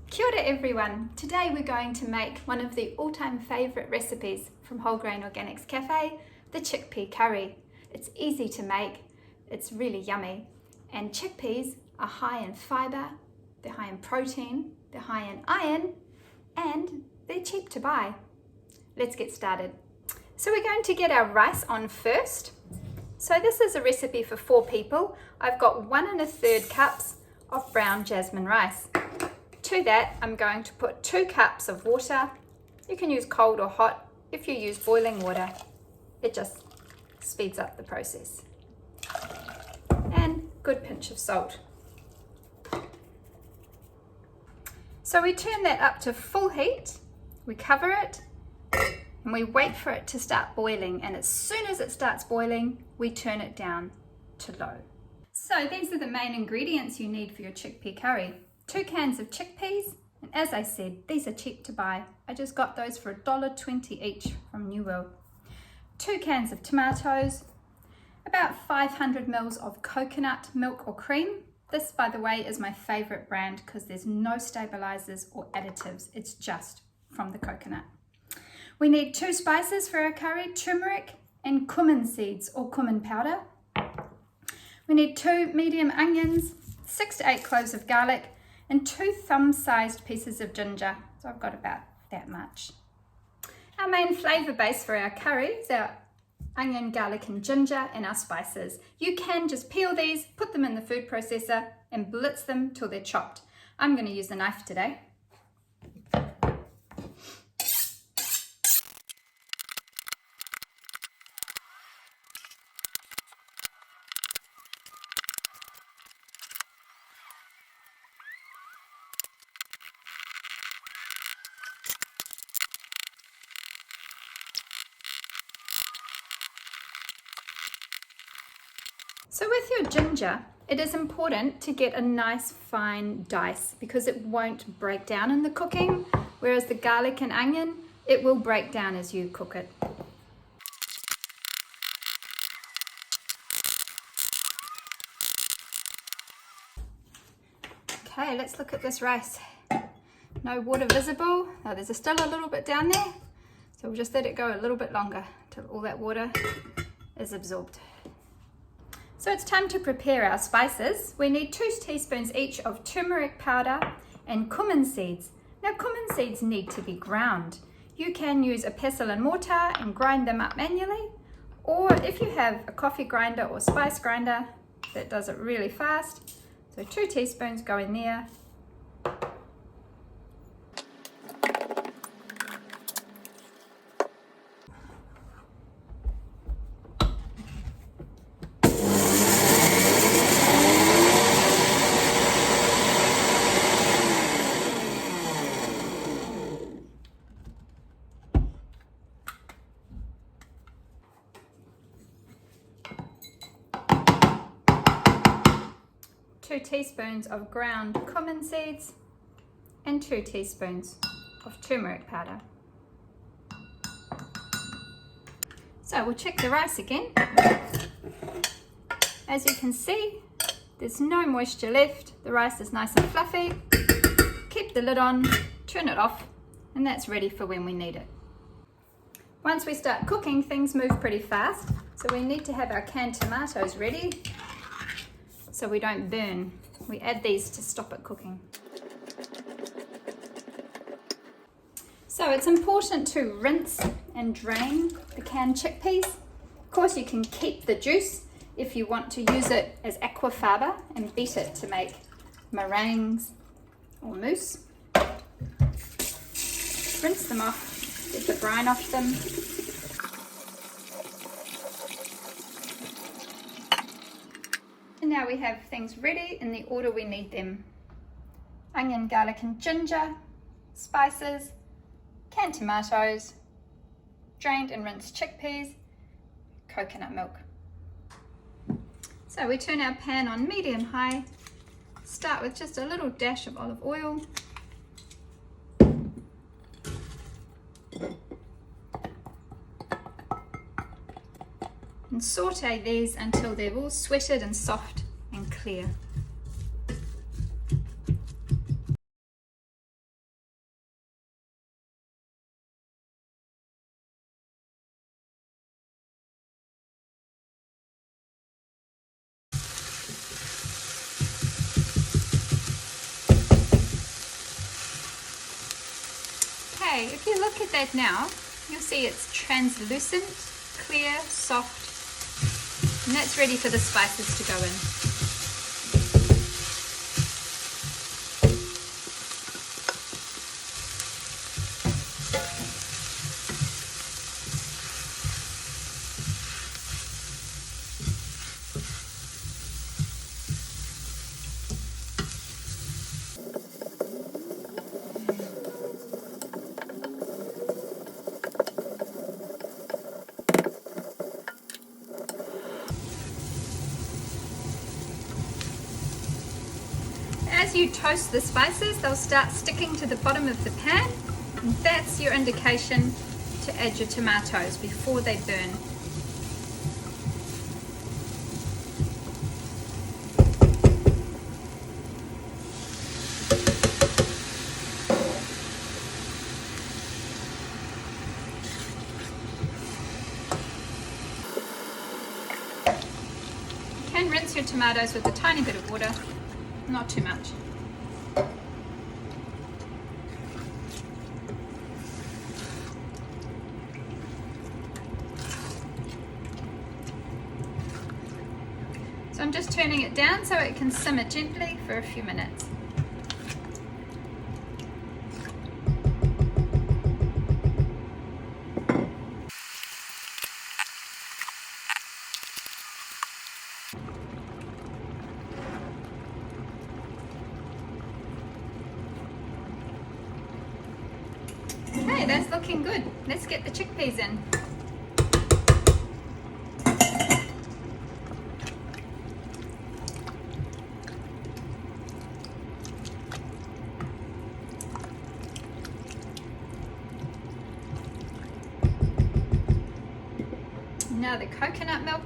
Kia ora everyone! Today we're going to make one of the all-time favourite recipes from Whole Grain Organics Cafe, the chickpea curry. It's easy to make, it's really yummy, and chickpeas are high in fibre, they're high in protein, they're high in iron, and they're cheap to buy. Let's get started. So we're going to get our rice on first. So this is a recipe for 4 people. I've got 1 1/3 cups of brown jasmine rice. To that, I'm going to put 2 cups of water. You can use cold or hot. If you use boiling water, it just speeds up the process. And a good pinch of salt. So we turn that up to full heat, we cover it, and we wait for it to start boiling. And as soon as it starts boiling, we turn it down to low. So these are the main ingredients you need for your chickpea curry. 2 cans of chickpeas, and as I said, these are cheap to buy. I just got those for $1.20 each from New World. 2 cans of tomatoes, about 500 ml of coconut milk or cream. This, by the way, is my favorite brand because there's no stabilizers or additives. It's just from the coconut. We need 2 spices for our curry, turmeric and cumin seeds or cumin powder. We need 2 medium onions, 6 to 8 cloves of garlic, and 2 thumb-sized pieces of ginger. So I've got about that much. Our main flavour base for our curry is our onion, garlic and ginger and our spices. You can just peel these, put them in the food processor and blitz them till they're chopped. I'm going to use the knife today. So with your ginger, it is important to get a nice fine dice because it won't break down in the cooking, whereas the garlic and onion, it will break down as you cook it. Okay, let's look at this rice. No water visible. Oh, there's still a little bit down there, so we'll just let it go a little bit longer till all that water is absorbed. So it's time to prepare our spices. We need 2 teaspoons each of turmeric powder and cumin seeds. Now cumin seeds need to be ground. You can use a pestle and mortar and grind them up manually, or if you have a coffee grinder or spice grinder, that does it really fast. So 2 teaspoons go in there. Two teaspoons of ground cumin seeds and 2 teaspoons of turmeric powder. So we'll check the rice again. As you can see, there's no moisture left. The rice is nice and fluffy. Keep the lid on, turn it off, and that's ready for when we need it. Once we start cooking, things move pretty fast, so we need to have our canned tomatoes ready so we don't burn. We add these to stop it cooking. So it's important to rinse and drain the canned chickpeas. Of course, you can keep the juice if you want to use it as aquafaba and beat it to make meringues or mousse. Rinse them off, get the brine off them. And now we have things ready in the order we need them. Onion, garlic and ginger, spices, canned tomatoes, drained and rinsed chickpeas, coconut milk. So we turn our pan on medium-high, start with just a little dash of olive oil. And saute these until they're all sweated and soft and clear. at that now, you'll see it's translucent, clear, soft, and that's ready for the spices to go in. As you toast the spices, they'll start sticking to the bottom of the pan, and that's your indication to add your tomatoes before they burn. You can rinse your tomatoes with a tiny bit of water, not too much. So I'm just turning it down so it can simmer gently for a few minutes. Okay, that's looking good. Let's get the chickpeas in. Now the coconut milk.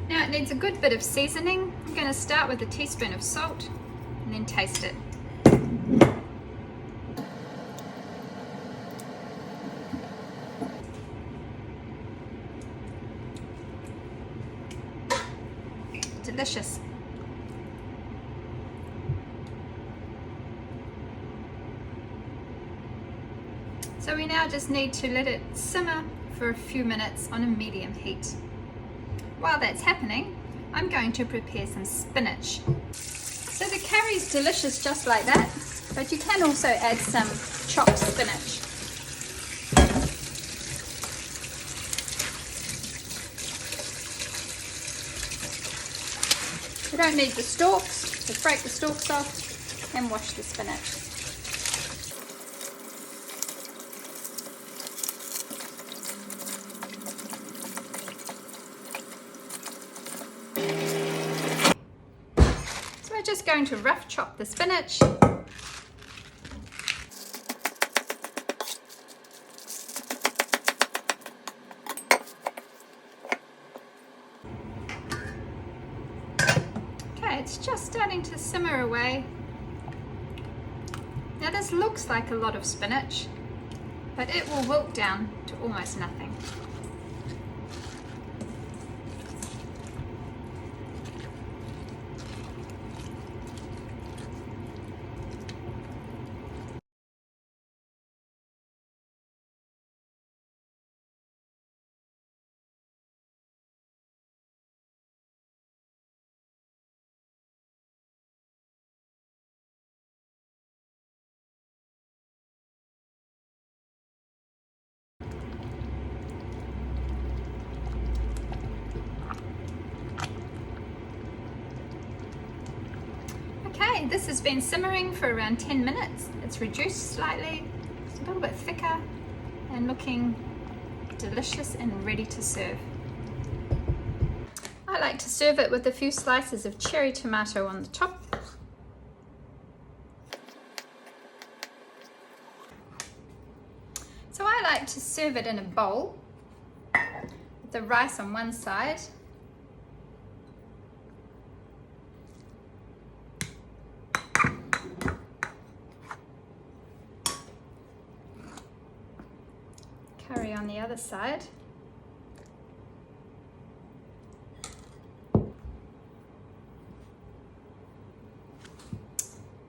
It needs a good bit of seasoning. I'm going to start with a teaspoon of salt and then taste it. Delicious. So we now just need to let it simmer for a few minutes on a medium heat. While that's happening, I'm going to prepare some spinach. So the curry's delicious just like that, but you can also add some chopped spinach. You don't need the stalks, so break the stalks off and wash the spinach. Just going to rough chop the spinach. Okay, it's just starting to simmer away. Now this looks like a lot of spinach, but it will wilt down to almost nothing. Okay, this has been simmering for around 10 minutes. It's reduced slightly, it's a little bit thicker and looking delicious and ready to serve. I like to serve it with a few slices of cherry tomato on the top. So I like to serve it in a bowl with the rice on one side curry on the other side.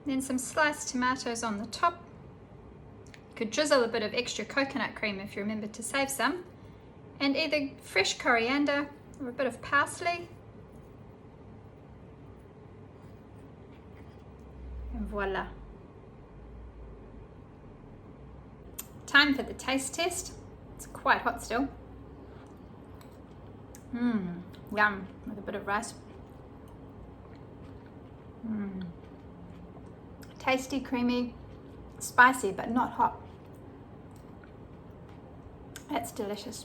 Then some sliced tomatoes on the top. You could drizzle a bit of extra coconut cream if you remember to save some, and either fresh coriander or a bit of parsley. And voila. Time for the taste test. It's quite hot still. Yum, with a bit of rice. Tasty, creamy, spicy, but not hot. That's delicious.